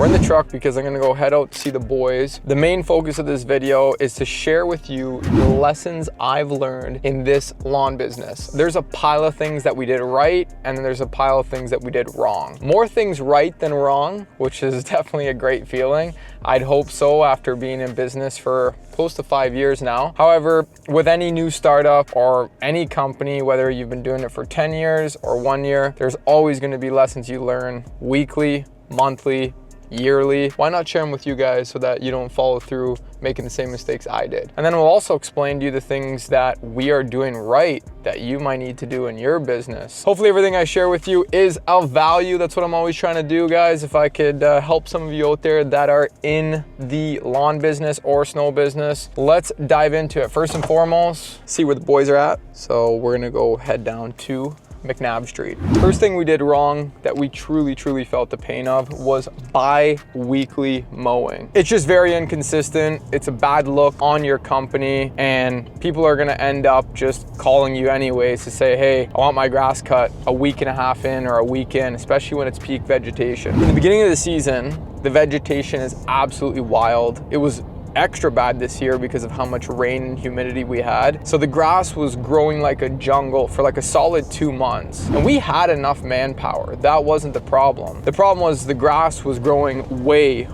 We're in the truck because I'm gonna go head out to see the boys. The main focus of this video is to share with you the lessons I've learned in this lawn business. There's a pile of things that we did right, and then there's a pile of things that we did wrong. More things right than wrong, which is definitely a great feeling. I'd hope so after being in business for close to 5 years now. However, with any new startup or any company, whether you've been doing it for 10 years or 1 year, there's always going to be lessons you learn weekly, monthly, yearly. Why not share them with you guys so that you don't follow through making the same mistakes I did? And then we'll also explain to you the things that we are doing right that you might need to do in your business. Hopefully everything I share with you is of value. That's what I'm always trying to do, guys. If I could help some of you out there that are in the lawn business or snow business, let's dive into it. First and foremost, see where the boys are at. So we're gonna go head down to McNabb Street. First thing we did wrong that we truly felt the pain of was bi-weekly mowing. It's just very inconsistent. It's a bad look on your company, and people are gonna end up just calling you anyways to say, hey, I want my grass cut a week and a half in or a week in, especially when it's peak vegetation. In the beginning of the season, the vegetation is absolutely wild. It was extra bad this year because of how much rain and humidity we had. So the grass was growing like a jungle for like a solid 2 months. And we had enough manpower. That wasn't the problem. The problem was the grass was growing way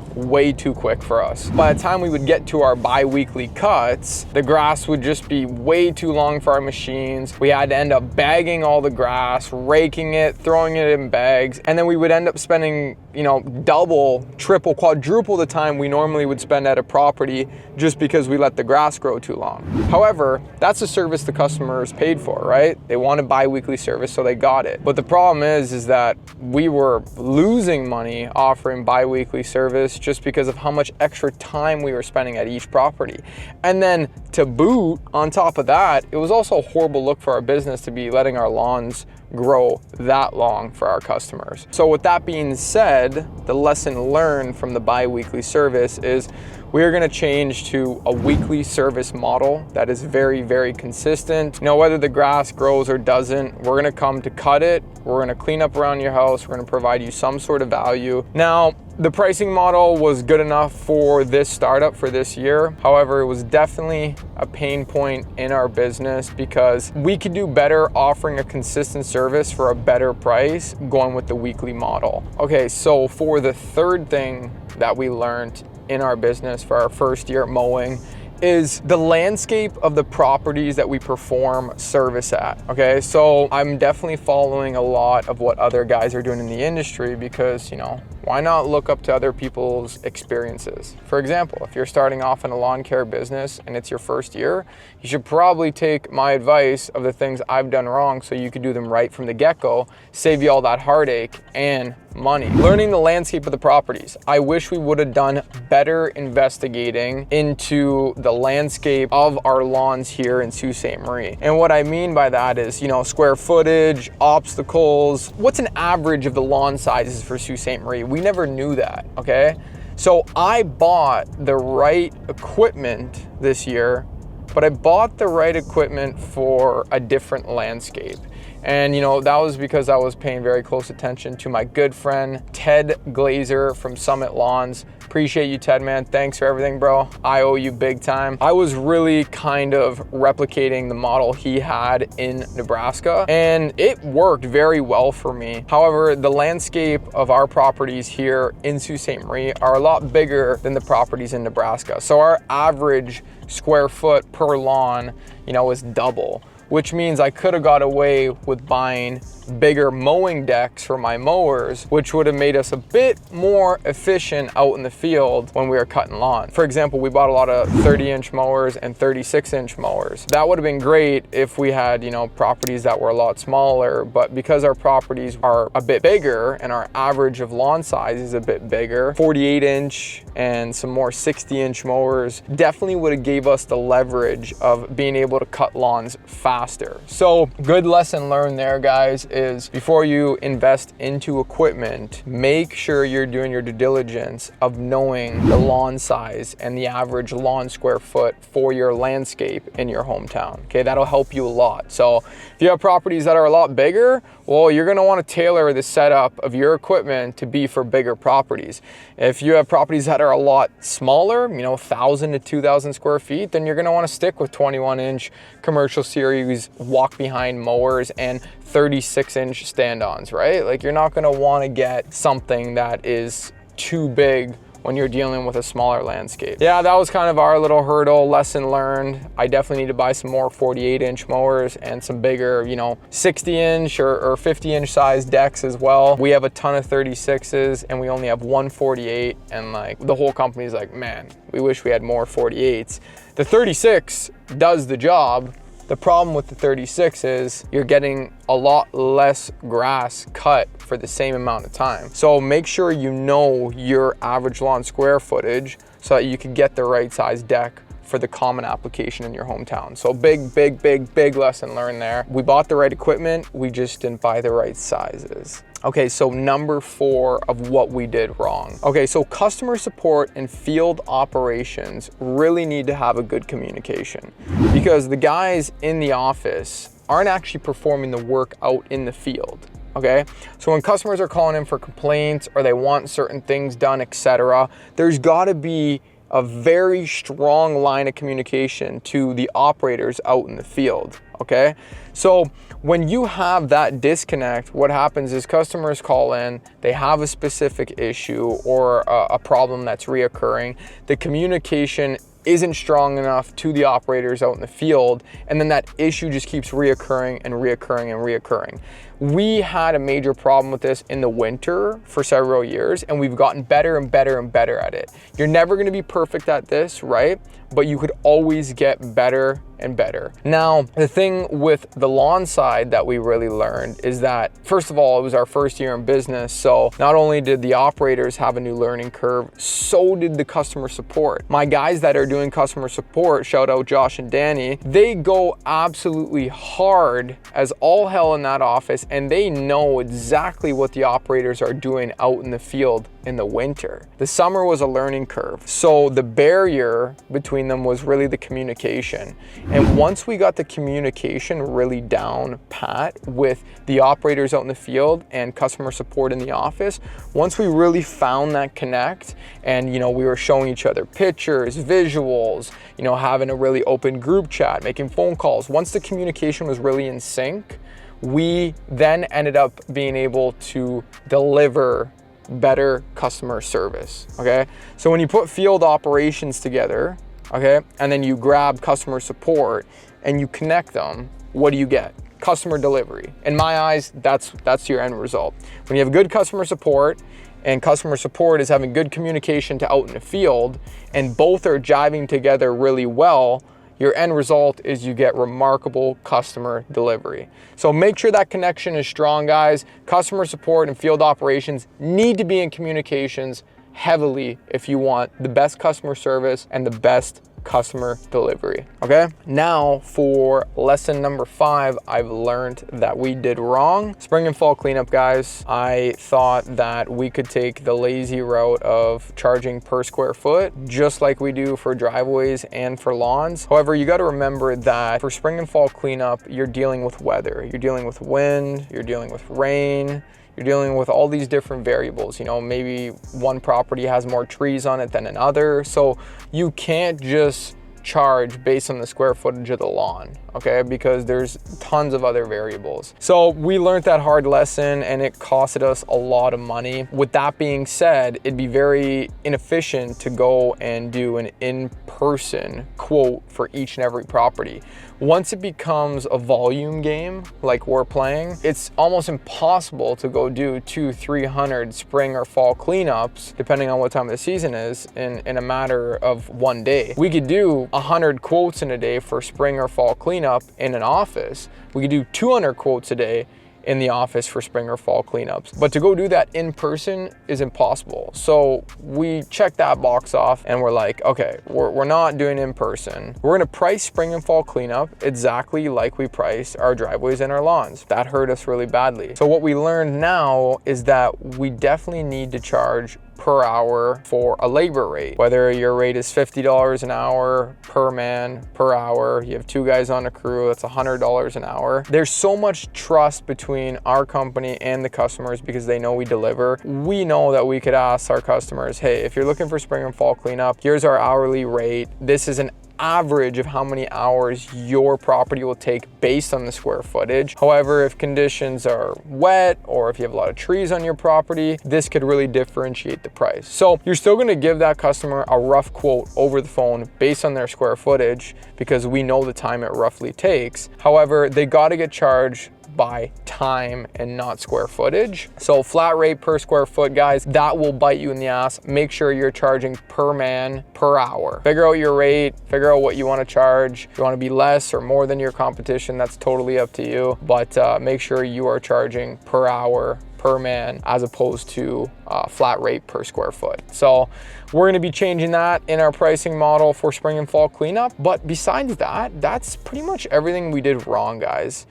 too quick for us. By the time we would get to our bi-weekly cuts, the grass would just be way too long for our machines. We had to end up bagging all the grass, raking it, throwing it in bags, and then we would end up spending, you know, double, triple, quadruple the time we normally would spend at a property just because we let the grass grow too long. However, that's a service the customers paid for, right? They wanted bi-weekly service, so they got it. But the problem is that we were losing money offering bi-weekly service just because of how much extra time we were spending at each property. And then to boot, on top of that, it was also a horrible look for our business to be letting our lawns grow that long for our customers. So with that being said, the lesson learned from the bi-weekly service is we are going to change to a weekly service model that is very consistent. You know, whether the grass grows or doesn't, we're going to come to cut it. We're going to clean up around your house. We're going to provide you some sort of value. Now, the pricing model was good enough for this startup for this year. However, it was definitely a pain point in our business because we could do better offering a consistent service for a better price going with the weekly model. Okay, so for the third thing that we learned in our business for our first year mowing is the landscape of the properties that we perform service at. Okay, so I'm definitely following a lot of what other guys are doing in the industry because, you know, why not look up to other people's experiences? For example, if you're starting off in a lawn care business and it's your first year, you should probably take my advice of the things I've done wrong so you could do them right from the get-go, save you all that heartache and money. Learning the landscape of the properties. I wish we would have done better investigating into the landscape of our lawns here in Sault Ste. Marie. And what I mean by that is, you know, square footage, obstacles, what's an average of the lawn sizes for Sault Ste. Marie? We never knew that, okay? So I bought the right equipment this year, but I bought the right equipment for a different landscape. And, you know, that was because I was paying very close attention to my good friend, Ted Glazer from Summit Lawns. Appreciate you, Ted, man. Thanks for everything, bro. I owe you big time. I was really kind of replicating the model he had in Nebraska, and it worked very well for me. However, the landscape of our properties here in Sault Ste. Marie are a lot bigger than the properties in Nebraska. So our average square foot per lawn, you know, is double, which means I could have got away with buying bigger mowing decks for my mowers, which would have made us a bit more efficient out in the field when we were cutting lawn. For example, we bought a lot of 30-inch mowers and 36-inch mowers. That would have been great if we had, you know, properties that were a lot smaller, but because our properties are a bit bigger and our average of lawn size is a bit bigger, 48-inch and some more 60-inch mowers definitely would have gave us the leverage of being able to cut lawns faster. So good lesson learned there, guys, is before you invest into equipment, make sure you're doing your due diligence of knowing the lawn size and the average lawn square foot for your landscape in your hometown. Okay, that'll help you a lot. So if you have properties that are a lot bigger, well, you're gonna wanna tailor the setup of your equipment to be for bigger properties. If you have properties that are a lot smaller, 1,000 to 2,000 square feet, then you're gonna wanna stick with 21-inch commercial series walk behind mowers and 36-inch stand-ons, right? Like, you're not gonna wanna get something that is too big when you're dealing with a smaller landscape. Yeah, that was kind of our little hurdle, lesson learned. I definitely need to buy some more 48-inch mowers and some bigger, 60-inch or 50-inch size decks as well. We have a ton of 36s and we only have one 48, and like the whole company's like, man, we wish we had more 48s. The 36 does the job. The problem with the 36 is you're getting a lot less grass cut for the same amount of time. So make sure you know your average lawn square footage so that you can get the right size deck for the common application in your hometown. So big lesson learned there. We bought the right equipment, we just didn't buy the right sizes. Okay, so number 4 of what we did wrong. Okay, so customer support and field operations really need to have a good communication, because the guys in the office aren't actually performing the work out in the field. Okay, so when customers are calling in for complaints or they want certain things done, etc., there's gotta be a very strong line of communication to the operators out in the field. Okay, so when you have that disconnect, what happens is customers call in, they have a specific issue or a problem that's reoccurring. The communication isn't strong enough to the operators out in the field, and then that issue just keeps reoccurring and reoccurring and reoccurring. We had a major problem with this in the winter for several years, and we've gotten better and better and better at it. You're never gonna be perfect at this, right? But you could always get better and better. Now, the thing with the lawn side that we really learned is that, first of all, it was our first year in business, so not only did the operators have a new learning curve, so did the customer support. My guys that are doing customer support, shout out Josh and Danny, they go absolutely hard as all hell in that office, and they know exactly what the operators are doing out in the field in the winter. The summer was a learning curve, so the barrier between them was really the communication. And once we got the communication really down pat with the operators out in the field and customer support in the office, once we really found that connect and we were showing each other pictures, visuals, having a really open group chat, making phone calls, once the communication was really in sync, we then ended up being able to deliver better customer service. Okay, so when you put field operations together, okay, and then you grab customer support and you connect them, what do you get? Customer delivery. In my eyes, that's your end result. When you have good customer support and customer support is having good communication to out in the field, and both are jiving together really well, your end result is you get remarkable customer delivery. So make sure that connection is strong, guys. Customer support and field operations need to be in communications heavily if you want the best customer service and the best customer delivery. Okay, now for lesson number 5, I've learned that we did wrong. Spring and fall cleanup, guys. I thought that we could take the lazy route of charging per square foot, just like we do for driveways and for lawns. However, you got to remember that for spring and fall cleanup, you're dealing with weather, you're dealing with wind, you're dealing with rain, you're dealing with all these different variables. Maybe one property has more trees on it than another. So you can't just charge based on the square footage of the lawn, okay? Because there's tons of other variables. So we learned that hard lesson and it costed us a lot of money. With that being said, it'd be very inefficient to go and do an in-person quote for each and every property. Once it becomes a volume game like we're playing, it's almost impossible to go do 200-300 spring or fall cleanups, depending on what time of the season is, in a matter of one day. We could do 100 quotes in a day for spring or fall cleanup in an office. We could do 200 quotes a day in the office for spring or fall cleanups. But to go do that in person is impossible. So we check that box off and we're like, okay, we're not doing in person. We're gonna price spring and fall cleanup exactly like we price our driveways and our lawns. That hurt us really badly. So what we learned now is that we definitely need to charge per hour for a labor rate. Whether your rate is $50 an hour per man per hour, you have 2 guys on a crew, that's $100 an hour. There's so much trust between our company and the customers because they know we deliver. We know that we could ask our customers, hey, if you're looking for spring and fall cleanup, here's our hourly rate. This is an average of how many hours your property will take based on the square footage. However, if conditions are wet or if you have a lot of trees on your property, this could really differentiate the price. So you're still going to give that customer a rough quote over the phone based on their square footage because we know the time it roughly takes. However, they got to get charged by time and not square footage. So flat rate per square foot, guys, that will bite you in the ass. Make sure you're charging per man per hour. Figure out your rate, figure out what you want to charge. If you want to be less or more than your competition, that's totally up to you. But make sure you are charging per hour per man as opposed to flat rate per square foot. So we're going to be changing that in our pricing model for spring and fall cleanup. But besides that, that's pretty much everything we did wrong, guys.